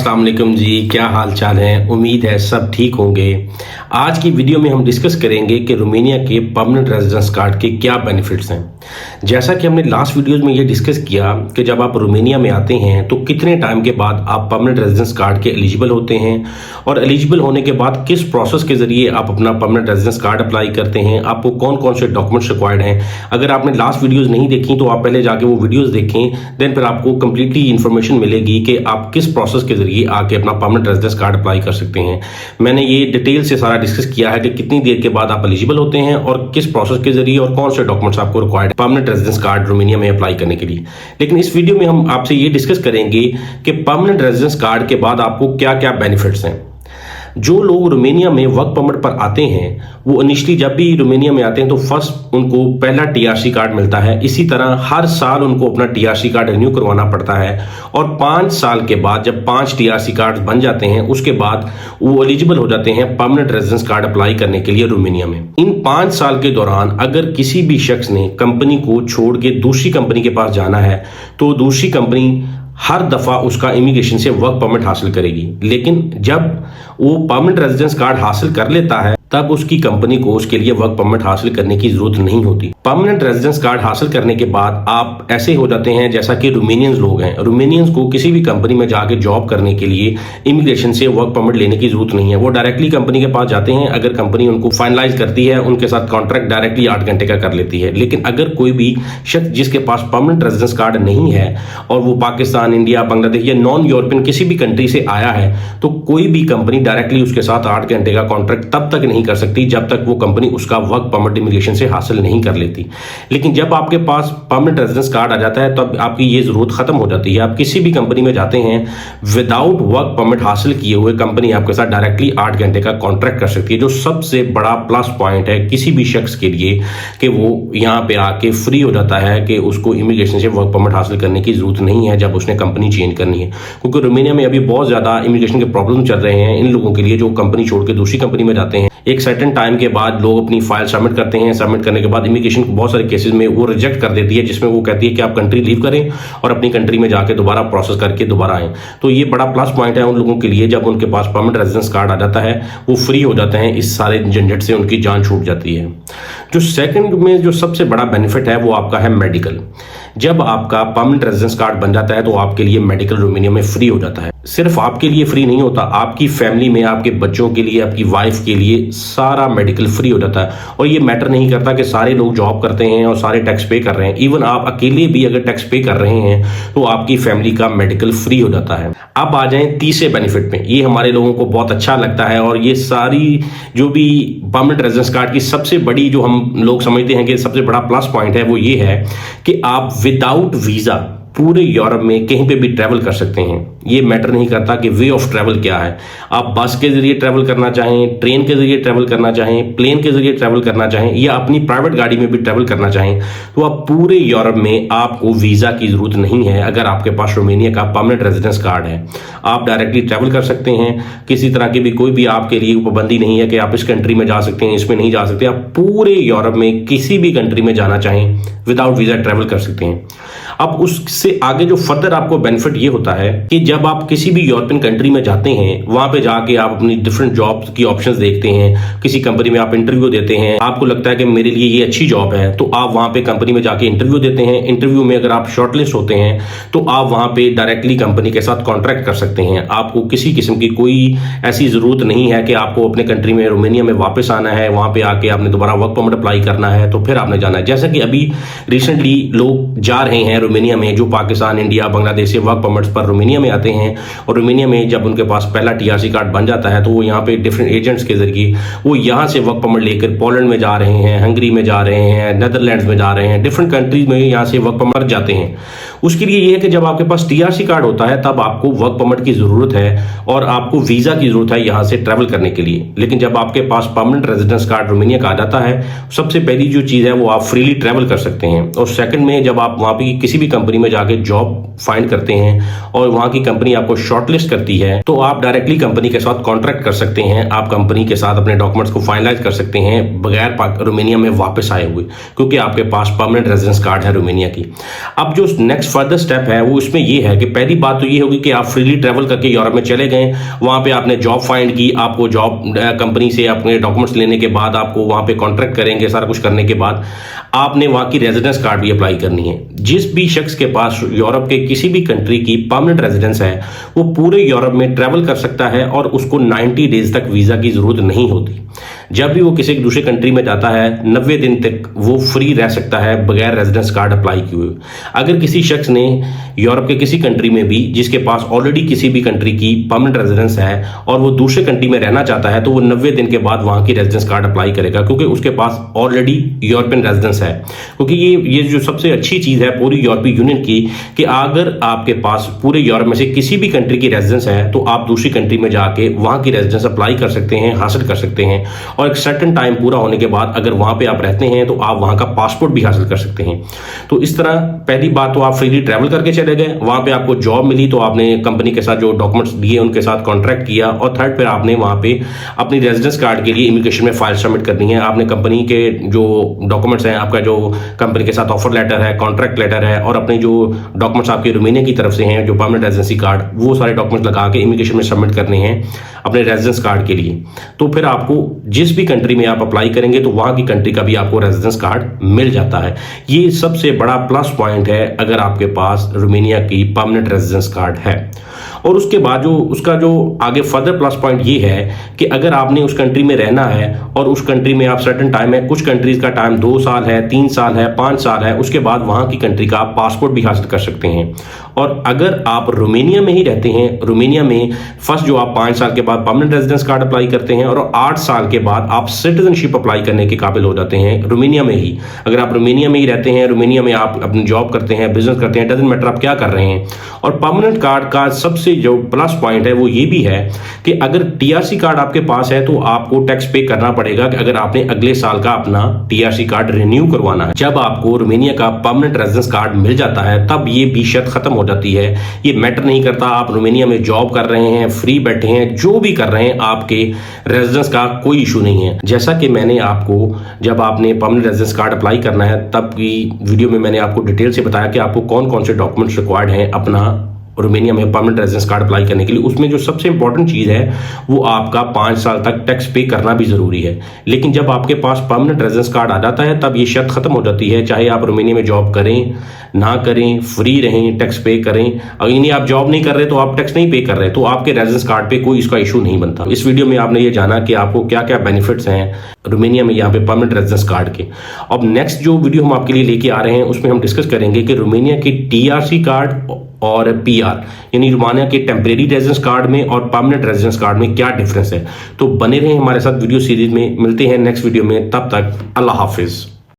अस्सलाम वालेकुम जी, क्या हाल चाल है। उम्मीद है सब ठीक होंगे। आज की वीडियो में हम डिस्कस करेंगे कि रोमानिया के परमानेंट रेजिडेंस कार्ड के क्या बेनिफिट्स हैं। जैसा कि हमने लास्ट वीडियोस में ये डिस्कस किया कि जब आप रोमानिया में आते हैं तो कितने टाइम के बाद आप परमानेंट रेजिडेंस कार्ड के एलिजिबल होते हैं और एलिजिबल होने के बाद किस प्रोसेस के जरिए आप अपना परमानेंट रेजिडेंस कार्ड अप्लाई करते हैं, आपको कौन कौन से डॉक्यूमेंट्स रिक्वायर्ड हैं। अगर आपने लास्ट वीडियोज़ नहीं देखी तो आप पहले जाके वो वीडियोज़ देखें, देन फिर आपको कंप्लीटली इन्फॉर्मेशन मिलेगी कि आप किस प्रोसेस के जरिए आके अपना परमानेंट रेजिडेंस कार्ड अप्लाई कर सकते हैं। मैंने ये डिटेल से सारा डिस्कस किया है कि कितनी देर के बाद आप एलिजिबल होते हैं और किस प्रोसेस के जरिए और कौन से डॉक्यूमेंट्स आपको required permanent residence card Romania में अप्लाई करने के लिए। लेकिन इस वीडियो में हम आपसे ये डिस्कस करेंगे कि परमानेंट रेजिडेंस कार्ड के बाद आपको क्या क्या बेनिफिट्स हैं। जो लोग रोमानिया में वर्क परमिट पर आते हैं वो इनिशियली जब भी रोमानिया में आते हैं तो फर्स्ट उनको पहला टीआरसी कार्ड मिलता है। इसी तरह हर साल उनको अपना टीआरसी कार्ड रिन्यू करवाना पड़ता है और 5 साल के बाद जब 5 टीआरसी कार्ड बन जाते हैं उसके बाद वो एलिजिबल हो जाते हैं परमानेंट रेजिडेंस कार्ड अप्लाई करने के लिए रोमानिया में। इन 5 साल के दौरान अगर किसी भी शख्स ने कंपनी को छोड़ के दूसरी कंपनी के पास जाना है तो दूसरी कंपनी हर दफा उसका इमिग्रेशन से वर्क परमिट हासिल करेगी। लेकिन जब वो परमानेंट रेजिडेंस कार्ड हासिल कर लेता है तब उसकी कंपनी को उसके लिए वर्क परमिट हासिल करने की जरूरत नहीं होती। परमानेंट रेजिडेंस कार्ड हासिल करने के बाद आप ऐसे हो जाते हैं जैसा कि रोमानियंस लोग हैं। रोमानियंस को किसी भी कंपनी में जाके जॉब करने के लिए इमिग्रेशन से वर्क परमिट लेने की जरूरत नहीं है। वो डायरेक्टली कंपनी के पास जाते हैं। अगर कंपनी उनको फाइनलाइज करती है उनके साथ कॉन्ट्रैक्ट डायरेक्टली 8 घंटे का कर लेती है। लेकिन अगर कोई भी शख्स जिसके पास परमानेंट रेजिडेंस कार्ड नहीं है और वो पाकिस्तान, इंडिया, बांग्लादेश या नॉन यूरोपियन किसी भी कंट्री से आया है तो कोई भी कंपनी डायरेक्टली उसके साथ 8 घंटे का कॉन्ट्रैक्ट तब तक नहीं कर सकती जब तक वो कंपनी उसका वर्क परमिट इमिग्रेशन से हासिल नहीं कर लेती। लेकिन जब आपके पास परमानेंट रेजिडेंस कार्ड आ जाता है तब आपकी ये जरूरत खत्म हो जाती है। आप किसी भी कंपनी में जाते हैं विदाउट वर्क परमिट हासिल किए हुए कंपनी आपके साथ डायरेक्टली 8 घंटे का कॉन्ट्रैक्ट कर सकती है, जो सबसे बड़ा प्लस पॉइंट है किसी भी शख्स के लिए कि वो यहाँ पे आके फ्री हो जाता है कि उसको इमिग्रेशन से वर्क परमिट हासिल करने की जरूरत नहीं है जब उसने कंपनी चेंज करनी है। क्योंकि रोमानिया में अभी बहुत ज्यादा इमिग्रेशन के प्रॉब्लम चल रहे हैं इन लोगों के लिए जो कंपनी छोड़ के दूसरी कंपनी में जाते हैं। एक सर्टेन टाइम के बाद लोग अपनी फाइल सबमिट करते हैं। सबमिट करने के बाद इमिग्रेशन बहुत सारे केसेस में वो रिजेक्ट कर देती है, जिसमें वो कहती है कि आप कंट्री लीव करें और अपनी कंट्री में जाके दोबारा प्रोसेस करके दोबारा आएं। तो ये बड़ा प्लस पॉइंट है उन लोगों के लिए। जब उनके पास परमानेंट रेजिडेंस कार्ड आ जाता है वो फ्री हो जाते हैं, इस सारे झंझट से उनकी जान छूट जाती है। जो सेकंड में जो सबसे बड़ा बेनिफिट है वो आपका है मेडिकल। जब आपका परमानेंट रेजिडेंस कार्ड बन जाता है तो आपके लिए मेडिकल रोमानिया में फ्री हो जाता है। सिर्फ आपके लिए फ्री नहीं होता, आपकी फैमिली में आपके बच्चों के लिए, आपकी वाइफ के लिए सारा मेडिकल फ्री हो जाता है। और ये मैटर नहीं करता कि सारे लोग जॉब करते हैं और सारे टैक्स पे कर रहे हैं। इवन आप अकेले भी अगर टैक्स पे कर रहे हैं तो आपकी फैमिली का मेडिकल फ्री हो जाता है। अब आ जाएं तीसरे बेनिफिट में। ये हमारे लोगों को बहुत अच्छा लगता है और ये सारी जो भी परमानेंट रेजिडेंस कार्ड की सबसे बड़ी जो हम लोग समझते हैं कि सबसे बड़ा प्लस पॉइंट है वो ये है कि आप विदाउट वीजा पूरे यूरोप में कहीं पे भी ट्रैवल कर सकते हैं। ये मैटर नहीं करता कि वे ऑफ ट्रैवल क्या है। आप बस के जरिए ट्रैवल करना चाहें, ट्रेन के जरिए ट्रैवल करना चाहें, प्लेन के जरिए ट्रैवल करना चाहें या अपनी प्राइवेट गाड़ी में भी ट्रैवल करना चाहें तो आप पूरे यूरोप में आपको वीजा की जरूरत नहीं है। अगर आपके पास रोमानिया का परमानेंट रेजिडेंस कार्ड है आप डायरेक्टली ट्रैवल कर सकते हैं। किसी तरह की भी कोई भी आपके लिए पाबंदी नहीं है कि आप इस कंट्री में जा सकते हैं, इसमें नहीं जा सकते। आप पूरे यूरोप में किसी भी कंट्री में जाना चाहें विदाउट वीजा ट्रैवल कर सकते हैं। अब उससे आगे जो फर्दर आपको बेनिफिट ये होता है कि जब आप किसी भी यूरोपियन कंट्री में जाते हैं वहां पे जाके आप अपनी डिफरेंट जॉब्स की ऑप्शंस देखते हैं। किसी कंपनी में आप इंटरव्यू देते हैं, आपको लगता है कि मेरे लिए ये अच्छी जॉब है तो आप वहां पे कंपनी में जाके इंटरव्यू देते हैं। इंटरव्यू में अगर आप शॉर्टलिस्ट होते हैं तो आप वहां पे डायरेक्टली कंपनी के साथ कॉन्ट्रैक्ट कर सकते हैं। आपको किसी किस्म की कोई ऐसी जरूरत नहीं है कि आपको अपने कंट्री में रोमानिया में वापस आना है, वहां पे आके आपने दोबारा वर्क परमिट अप्लाई करना है तो फिर आपने जाना है। जैसा कि अभी रिसेंटली लोग जा रहे हैं रोमानिया में जो पाकिस्तान, इंडिया, बांग्लादेश से वर्क परमिट्स पर रोमानिया में आते हैं और रोमानिया में जब उनके पास पहला टीआरसी कार्ड बन जाता है तो वो यहाँ पे डिफरेंट एजेंट्स के जरिए वो यहाँ से वर्क परमिट लेकर पोलैंड में जा रहे हैं, हंगरी में जा रहे हैं, नेदरलैंड्स में जा रहे हैं, डिफरेंट कंट्रीज में यहाँ से वर्क परमिट जाते हैं। उसके लिए ये है कि जब आपके पास टीआरसी कार्ड होता है तब आपको वर्क परमिट की जरूरत है और आपको वीजा की जरूरत है यहाँ से ट्रैवल करने के लिए। लेकिन जब आपके पास परमानेंट रेजिडेंस कार्ड रोमानिया का आ जाता है सबसे पहली जो चीज है वो आप फ्रीली ट्रैवल कर सकते हैं। और सेकंड में जब आप वहां पे किसी भी कंपनी में जाके जॉब फाइंड करते हैं और वहां की कंपनी आपको शॉर्टलिस्ट करती है तो आप डायरेक्टली कंपनी के साथ कॉन्ट्रैक्ट कर सकते हैं। आप कंपनी के साथ अपने डॉक्यूमेंट्स को फाइनलाइज कर सकते हैं बगैर रोमानिया में वापस आए हुए, क्योंकि आपके पास परमानेंट रेजिडेंस कार्ड है रोमानिया की। अब जो नेक्स्ट फर्दर स्टेप है वो इसमें ये है कि पहली बात तो ये होगी कि आप फ्रीली ट्रैवल करके यूरोप में चले गए, वहां पे आपने जॉब फाइंड की, आपको जॉब कंपनी से अपने डॉक्यूमेंट्स लेने के बाद आपको वहां पे कॉन्ट्रैक्ट करेंगे, सारा कुछ करने के बाद आपने वहां की रेजिडेंस कार्ड भी अप्लाई करनी है। जिस भी शख्स के पास यूरोप के किसी भी कंट्री की परमानेंट रेजिडेंस है वो पूरे यूरोप में ट्रैवल कर सकता है और उसको 90 डेज तक वीजा की जरूरत नहीं होती। जब भी वो किसी दूसरे कंट्री में जाता है 90 दिन तक वो फ्री रह सकता है बगैर रेजिडेंस कार्ड अप्लाई किए हुए। अगर किसी शख्स ने यूरोप के किसी कंट्री में भी जिसके पास ऑलरेडी किसी भी कंट्री की परमानेंट रेजिडेंस है और वो दूसरे कंट्री में रहना चाहता है तो वो 90 दिन के बाद वहां की रेजिडेंस कार्ड अप्लाई करेगा, क्योंकि उसके पास ऑलरेडी यूरोपियन रेजिडेंस है। क्योंकि ये जो सबसे अच्छी चीज है पूरी यूरोपीय यूनियन की कि अगर आपके पास पूरे यूरोप में से किसी भी कंट्री की रेजिडेंस है तो आप दूसरी कंट्री में जाके वहां की रेजिडेंस अप्लाई कर सकते हैं, हासिल कर सकते हैं, और एक सर्टेन टाइम पूरा होने के बाद अगर वहां पे आप रहते हैं तो आप वहां का पासपोर्ट भी हासिल कर सकते हैं। तो इस तरह पहली बात तो आप फ्रीली ट्रैवल करके चले गए, वहां पे आपको जॉब मिली तो आपने कंपनी के साथ जो डॉक्यूमेंट्स दिए उनके साथ कॉन्ट्रैक्ट किया, और थर्ड फिर आपने वहां पे अपनी रेजिडेंस कार्ड के लिए इमिग्रेशन में फाइल सबमिट करनी है। आपने कंपनी के जो डॉक्यूमेंट्स हैं, आपका जो कंपनी के साथ ऑफर लेटर है, कॉन्ट्रैक्ट लेटर है, और अपने जो डॉक्यूमेंट्स आपके रोमानिया की तरफ से हैं जो परमानेंट रेजिडेंसी कार्ड, वो सारे डॉक्यूमेंट्स लगा के इमिग्रेशन में सबमिट करने हैं अपने रेजिडेंस कार्ड के लिए। तो फिर आपको जिस भी कंट्री में आप अप्लाई करेंगे तो वहां की कंट्री का भी आपको रेजिडेंस कार्ड मिल जाता है। ये सबसे बड़ा प्लस पॉइंट है अगर आपके पास रोमानिया की परमानेंट रेजिडेंस कार्ड है। और उसके बाद जो उसका जो आगे फर्दर प्लस पॉइंट ये है कि अगर आपने उस कंट्री में रहना है और उस कंट्री में आप सर्टेन टाइम है, कुछ कंट्रीज का टाइम 2 साल है, 3 साल है, 5 साल है, उसके बाद वहां की कंट्री का आप पासपोर्ट भी हासिल कर सकते हैं। और अगर आप रोमानिया में ही रहते हैं, रोमानिया में फर्स्ट जो आप 5 साल के बाद परमानेंट रेजिडेंस कार्ड अप्लाई करते हैं और 8 साल के बाद आप सिटीजनशिप अप्लाई करने के काबिल हो जाते हैं रोमानिया में ही। अगर आप रोमानिया में ही रहते हैं, रोमानिया में आप अपनी जॉब करते हैं, बिजनेस करते हैं, डजंट मैटर आप क्या कर रहे हैं। और परमानेंट कार्ड का सबसे जो प्लस पॉइंट है वो ये भी है कि अगर टीआरसी कार्ड आपके पास है तो आपको टैक्स पे करना पड़ेगा कि अगर आपने अगले साल का अपना टीआरसी कार्ड रिन्यू करवाना है। जब आपको रोमानिया का परमानेंट रेजिडेंस कार्ड मिल जाता है तब ये भी शर्त खत्म हो जाती है। ये मैटर नहीं करता आप रोमानिया में जॉब कर रहे हैं, फ्री बैठे हैं, जो भी कर रहे हैं, आपके रेजिडेंस का कोई इशू नहीं है। जैसा कि मैंने आपको जब आपने परमानेंट रेजिडेंस कार्ड अप्लाई करना है तब की वीडियो में मैंने आपको डिटेल से बताया कि आपको कौन कौन से डॉक्यूमेंट्स रिक्वायर्ड हैं अपना रोमानिया में परमानेंट रेजिडेंस कार्ड अप्लाई करने के लिए। उसमें जो सबसे इंपॉर्टेंट चीज है वो आपका 5 साल तक टैक्स पे करना भी जरूरी है। लेकिन जब आपके पास परमानेंट रेजिडेंस कार्ड आ जाता है तब ये शर्त खत्म हो जाती है, चाहे आप रोमानिया में जॉब करें ना करें, फ्री रहें, टैक्स पे करें। अगर यानी आप जॉब नहीं कर रहे तो आप टैक्स नहीं पे कर रहे तो आपके रेजिडेंस कार्ड पे कोई इसका इशू नहीं बनता। इस वीडियो में आपने ये जाना कि आपको क्या क्या बेनिफिट्स हैं रोमानिया में यहाँ पे परमानेंट रेजिडेंस कार्ड के। अब नेक्स्ट जो वीडियो हम आपके लिए लेके आ रहे हैं उसमें हम डिस्कस करेंगे कि रोमानिया की टीआरसी कार्ड और पीआर यानी रोमानिया के टेम्परेरी रेजिडेंस कार्ड में और परमानेंट रेजिडेंस कार्ड में क्या डिफरेंस है। तो बने रहें हमारे साथ वीडियो सीरीज में। मिलते हैं नेक्स्ट वीडियो में, तब तक अल्लाह हाफिज।